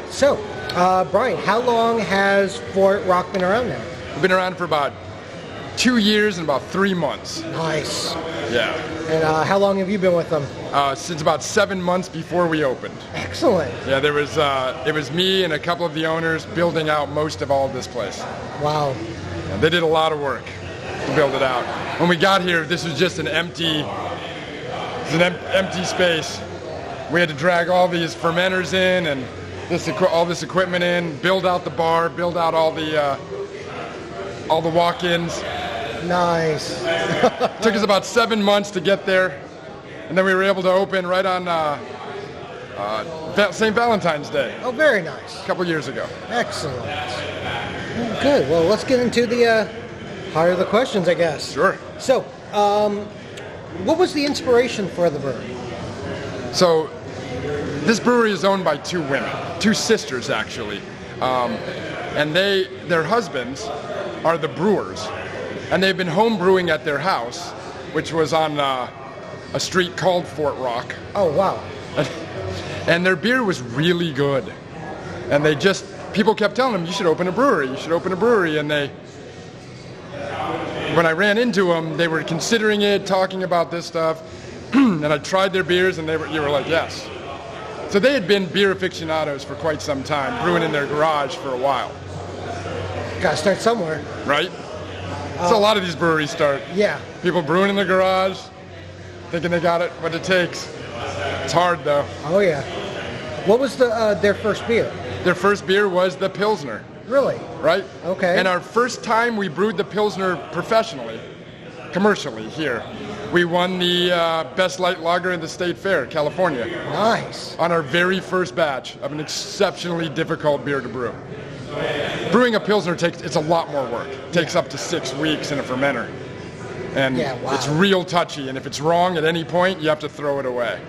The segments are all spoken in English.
right. So, Brian, how long has Fort Rock been around now? We've been around for about 2 years and about 3 months. Nice. Yeah. And how long have you been with them? Since about 7 months before we opened. Excellent. Yeah, it was me and a couple of the owners building out most of all of this place. Wow. Yeah, they did a lot of work to build it out. When we got here, this was just an empty space. We had to drag all these fermenters in and all this equipment in, build out the bar, build out all the walk-ins. Nice. Took us about 7 months to get there, and then we were able to open right on St. Valentine's Day. Oh, very nice. A couple years ago. Excellent. Good. Well, let's get into the heart of the questions, I guess. Sure. So, what was the inspiration for the brewery? So, this brewery is owned by two women, two sisters actually, and their husbands are the brewers, and they've been home brewing at their house, which was on a street called Fort Rock. Oh, wow. And their beer was really good, and people kept telling them, you should open a brewery, and when I ran into them, they were considering it, talking about this stuff, and I tried their beers, and you were like, yes. So they had been beer aficionados for quite some time, brewing in their garage for a while. Gotta start somewhere. Right? So a lot of these breweries start. Yeah. People brewing in their garage, thinking they got what it takes. It's hard, though. Oh, yeah. What was their first beer? Their first beer was the Pilsner. Really? Right? Okay. And our first time we brewed the Pilsner professionally, commercially here, we won the Best Light Lager in the State Fair, California. Nice. On our very first batch of an exceptionally difficult beer to brew. Brewing a Pilsner it's a lot more work. It takes up to 6 weeks in a fermenter. And it's real touchy, and if it's wrong at any point, you have to throw it away.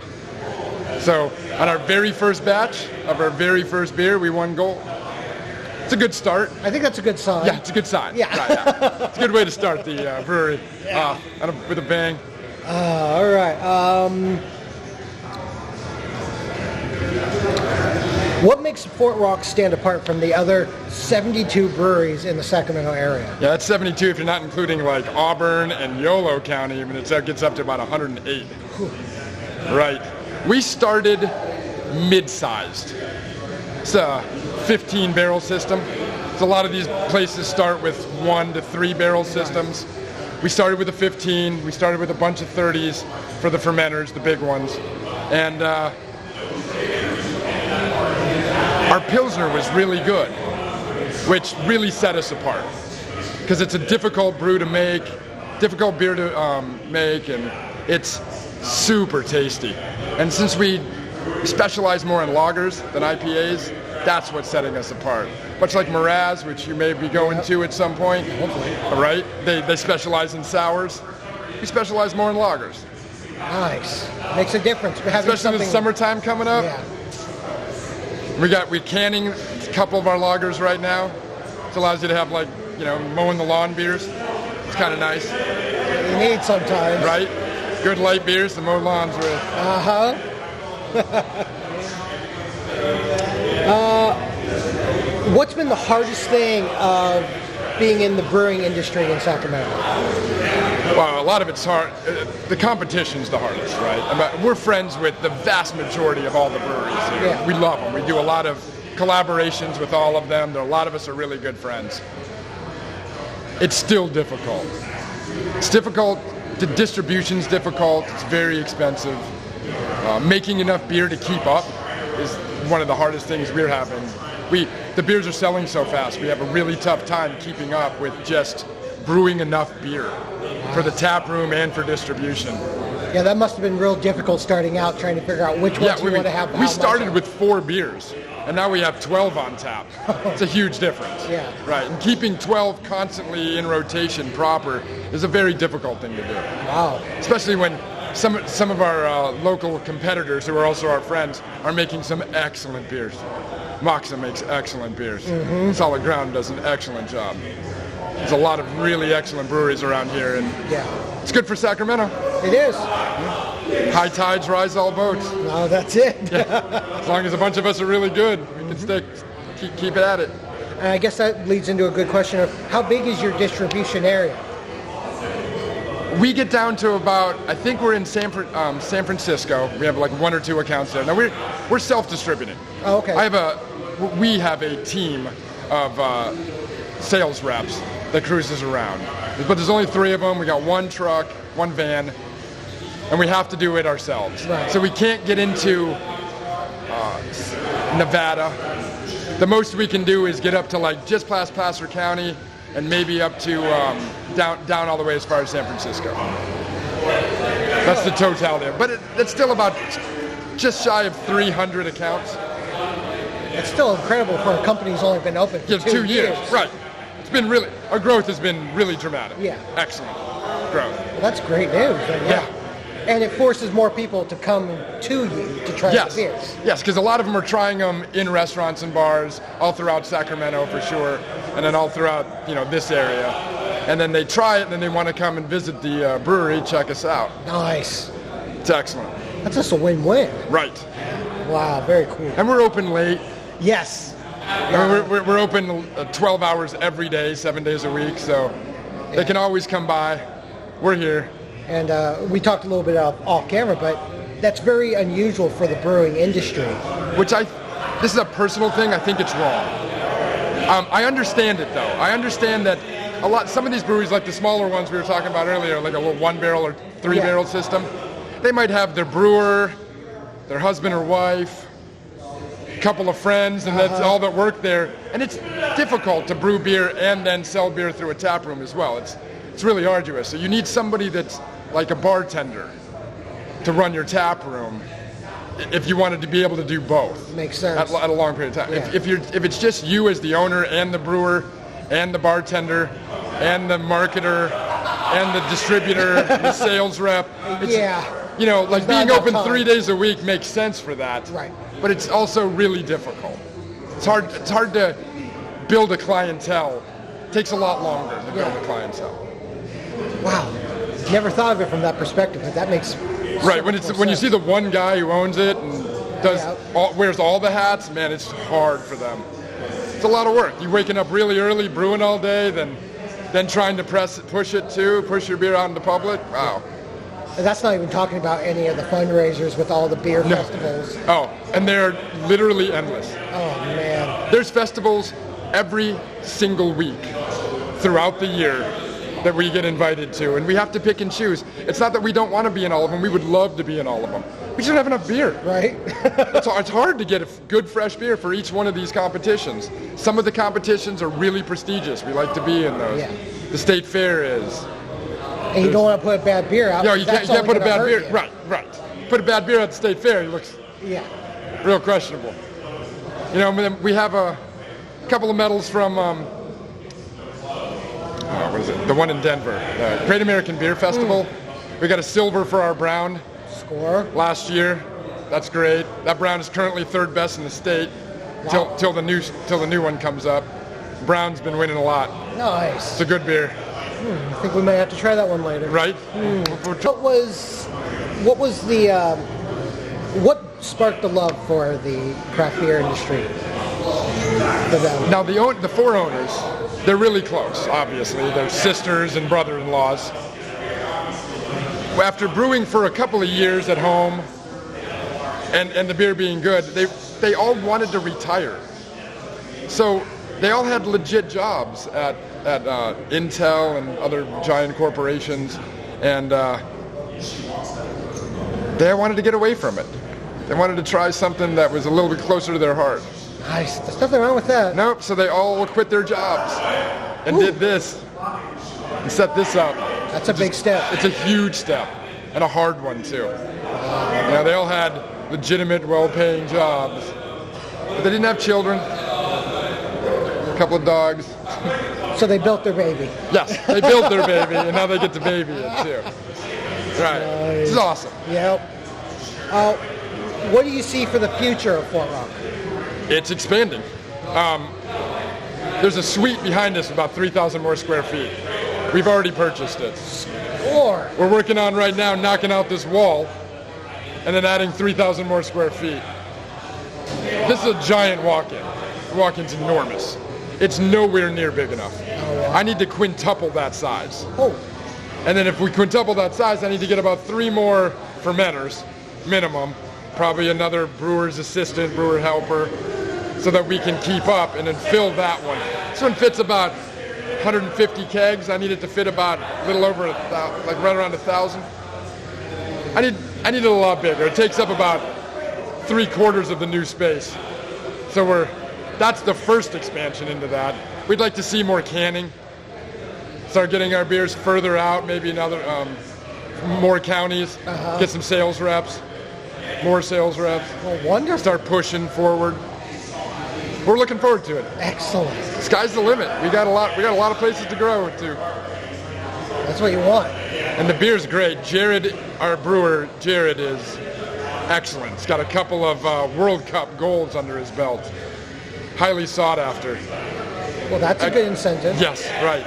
So on our very first batch of our very first beer, we won gold. It's a good start. I think that's a good sign. Yeah, it's a good sign. Yeah. Right, yeah. It's a good way to start the brewery with a bang. All right. What makes Fort Rock stand apart from the other 72 breweries in the Sacramento area? Yeah, that's 72 if you're not including like Auburn and Yolo County. I mean, it gets up to about 108. Whew. Right. We started mid-sized. It's a 15-barrel system. So a lot of these places start with 1 to 3 barrel systems. We started with a 15. We started with a bunch of 30s for the fermenters, the big ones. And our Pilsner was really good, which really set us apart. Because it's a difficult brew to make, difficult beer to make, and it's super tasty. And since we specialize more in lagers than IPAs, that's what's setting us apart. Much like Miraz, which you may be going to at some point. Hopefully. All right? They specialize in sours. We specialize more in lagers. Nice. Makes a difference. Especially with summertime coming up. Yeah. We're canning a couple of our lagers right now. It allows you to have mowing the lawn beers. It's kind of nice. You need sometimes. Right? Good light beers to mow lawns with. Uh-huh. What's been the hardest thing of being in the brewing industry in Sacramento? Well, a lot of it's hard. The competition's the hardest, right? We're friends with the vast majority of all the breweries here. Yeah. We love them. We do a lot of collaborations with all of them. A lot of us are really good friends. It's still difficult. It's difficult. The distribution's difficult. It's very expensive. Making enough beer to keep up is one of the hardest things we're having. The beers are selling so fast. We have a really tough time keeping up with just brewing enough beer for the tap room and for distribution. Yeah, that must have been real difficult starting out, trying to figure out which ones you want to have. We started with 4 beers, and now we have 12 on tap. It's a huge difference. Yeah. Right, and keeping 12 constantly in rotation proper is a very difficult thing to do. Wow. Especially when some of our local competitors, who are also our friends, are making some excellent beers. Moxa makes excellent beers. Mm-hmm. Solid Ground does an excellent job. There's a lot of really excellent breweries around here, and it's good for Sacramento. It is. High tides rise all boats. Oh, that's it. As long as a bunch of us are really good, we can keep at it. And I guess that leads into a good question of how big is your distribution area? We get down to about, I think we're in San Francisco. We have like 1 or 2 accounts there. Now we're self-distributing. Oh, okay. We have a team of sales reps that cruises around. But there's only 3 of them. We got 1 truck, 1 van, and we have to do it ourselves. Right. So we can't get into Nevada. The most we can do is get up to like just past Placer County and maybe up to down all the way as far as San Francisco. That's the totality. But it's still about just shy of 300 accounts. It's still incredible for a company who's only been open for 2 years. Right. It's been really, our growth has been really dramatic. Yeah. Excellent growth. Well, that's great news. Yeah. And it forces more people to come to you to try the beers. Yes, because a lot of them are trying them in restaurants and bars, all throughout Sacramento for sure, and then all throughout this area. And then they try it, and then they want to come and visit the brewery, check us out. Nice. It's excellent. That's just a win-win. Right. Wow, very cool. And we're open late. Yes. I mean, we're open 12 hours every day, 7 days a week, so they can always come by. We're here. And we talked a little bit off camera, but that's very unusual for the brewing industry. This is a personal thing, I think it's wrong. I understand it though. I understand that some of these breweries, like the smaller ones we were talking about earlier, like a little 1-barrel or 3-barrel system, they might have their brewer, their husband or wife, a couple of friends, and that's all that work there. And it's difficult to brew beer and then sell beer through a tap room as well. It's really arduous. So you need somebody that's like a bartender to run your tap room if you wanted to be able to do both. Makes sense. At a long period of time. Yeah. If it's just you as the owner and the brewer and the bartender and the marketer and the distributor, the sales rep, like being open 3 days a week makes sense for that. Right. But it's also really difficult. It's hard to build a clientele. It takes a lot longer to build a clientele. Wow. Never thought of it from that perspective, but that makes right. When you see the one guy who owns it and wears all the hats, man, it's hard for them. It's a lot of work. You're waking up really early, brewing all day, then trying to push your beer out into public. Wow. And that's not even talking about any of the fundraisers with all the beer festivals. Oh, and they're literally endless. Oh man. There's festivals every single week throughout the year that we get invited to, and we have to pick and choose. It's not that we don't want to be in all of them. We would love to be in all of them. We just don't have enough beer. Right. It's hard to get a good fresh beer for each one of these competitions. Some of the competitions are really prestigious. We like to be in those. Yeah. The state fair is. And you don't want to put a bad beer out. No, you can't put a bad beer. You. Right. Put a bad beer at the state fair, it looks real questionable. We have a couple of medals from what is it? The one in Denver, the Great American Beer Festival. We got a silver for our brown score last year. That's great. That brown is currently 3rd best in the state till the new one comes up. Brown's been winning a lot. Nice. It's a good beer. I think we might have to try that one later. Right. What sparked the love for the craft beer industry for them? Now the 4 owners, they're really close, obviously. They're sisters and brother-in-laws. After brewing for a couple of years at home and the beer being good, they all wanted to retire. So they all had legit jobs at Intel and other giant corporations, and they wanted to get away from it. They wanted to try something that was a little bit closer to their heart. Nice. There's nothing wrong with that. Nope. So they all quit their jobs and did this and set this up. That's a big step. It's a huge step and a hard one too. They all had legitimate, well-paying jobs, but they didn't have children. A couple of dogs. So they built their baby. Yes, they built their baby, and now they get to baby it too. Right. Nice. This is awesome. Yep. What do you see for the future of Fort Rock? It's expanding. There's a suite behind us, about 3,000 more square feet. We've already purchased it. Score. We're working on right now knocking out this wall and then adding 3,000 more square feet. This is a giant walk-in. The walk-in's enormous. It's nowhere near big enough. I need to quintuple that size. Oh, And then if we quintuple that size, I need to get about 3 more fermenters, minimum. Probably another brewer's assistant, brewer helper, so that we can keep up and then fill that one. This one fits about 150 kegs. I need it to fit about a little over, like right around 1,000. I need it a lot bigger. It takes up about 3/4 of the new space. So that's the first expansion into that. We'd like to see more canning. Start getting our beers further out, maybe another, more counties, get some sales reps, more sales reps. well, wonderful. Start pushing forward. We're looking forward to it. Excellent. Sky's the limit. We got a lot of places to grow to. That's what you want. And the beer's great. Jared, our brewer, Jared is excellent. He's got a couple of World Cup golds under his belt. Highly sought after. Well, that's a good incentive. Yes, right.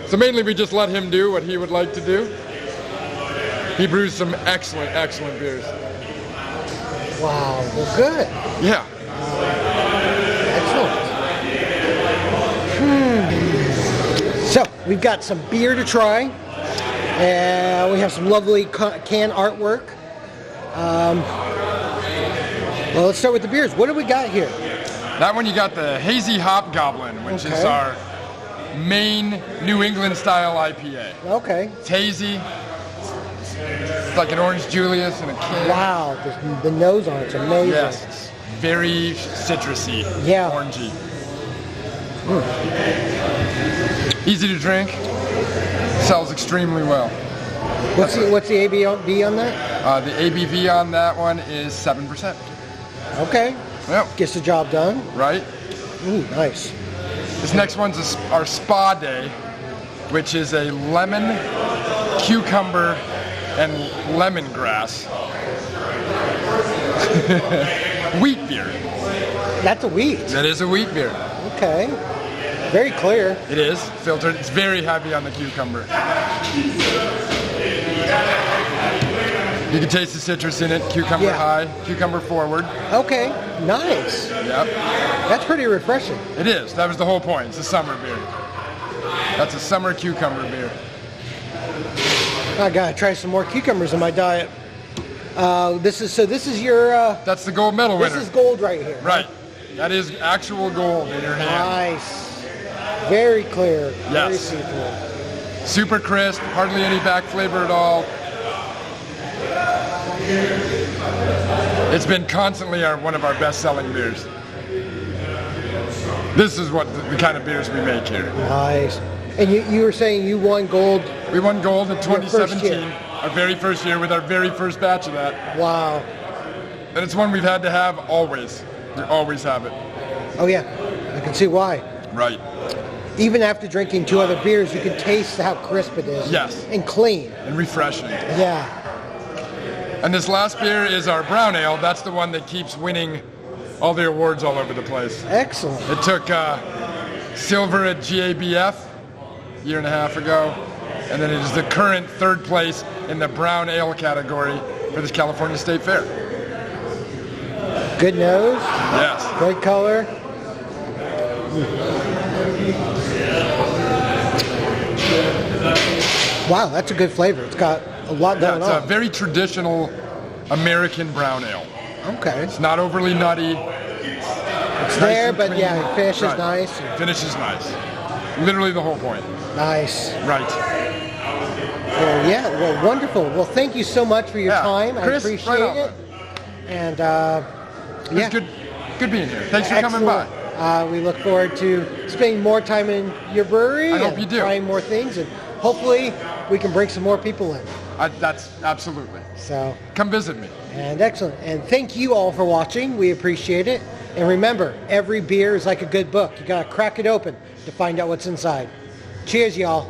So mainly we just let him do what he would like to do. He brews some excellent, excellent beers. Wow. Well, good. Yeah. Excellent. So we've got some beer to try. We have some lovely can artwork. Well, let's start with the beers. What do we got here? That one you got the Hazy Hop Goblin, which is our main New England style IPA. Okay. It's hazy. It's like an Orange Julius in a can. Wow, the nose on it's amazing. Yes, it's very citrusy. Yeah. Orangey. Easy to drink. Sells extremely well. What's the ABV on that? The ABV on that one is 7%. Okay. Yep. Gets the job done. Right. Ooh, nice. This next one's our Spa Day, which is a lemon, cucumber, and lemongrass wheat beer. That's a wheat. That is a wheat beer. Okay. Very clear. It is filtered. It's very heavy on the cucumber. You can taste the citrus in it. Cucumber high, cucumber forward. Okay. Nice. Yep. That's pretty refreshing. It is. That was the whole point. It's a summer beer. That's a summer cucumber beer. I gotta try some more cucumbers in my diet. This is your. That's the gold medal winner. This is gold right here. Right. That is actual gold in your hand. Nice. Very clear. Yes. Very seafood. Super crisp. Hardly any back flavor at all. It's been constantly one of our best-selling beers. This is what the kind of beers we make here. Nice. And you were saying you won gold. We won gold in Your first 2017, year. our very first year with our very first batch of that. Wow. And it's one we've had to have always. We always have it. Oh yeah, I can see why. Right. Even after drinking 2 other beers, you can taste how crisp it is. Yes. And clean. And refreshing. Yeah. And this last beer is our brown ale. That's the one that keeps winning all the awards all over the place. Excellent. It took silver at GABF a year and a half ago, and then it is the current 3rd place in the brown ale category for this California State Fair. Good nose. Yes. Great color. Wow, that's a good flavor. It's got a lot going It's on. a very traditional American brown ale. Okay. It's not overly nutty. It's there, and but clean. yeah, it finishes Right. nice. Finishes nice. Literally the whole point. Nice. Right. Well, yeah, well, wonderful. Well, thank you so much for your Yeah. time. Chris, I right appreciate on. it. And It's good being here. Thanks for coming by. We look forward to spending more time in your brewery. I hope and you do. trying more things, and hopefully we can bring some more people in. That's absolutely. So, Come visit me. and excellent. And thank you all for watching. We appreciate it. And remember, every beer is like a good book. You gotta crack it open to find out what's inside. Cheers, y'all.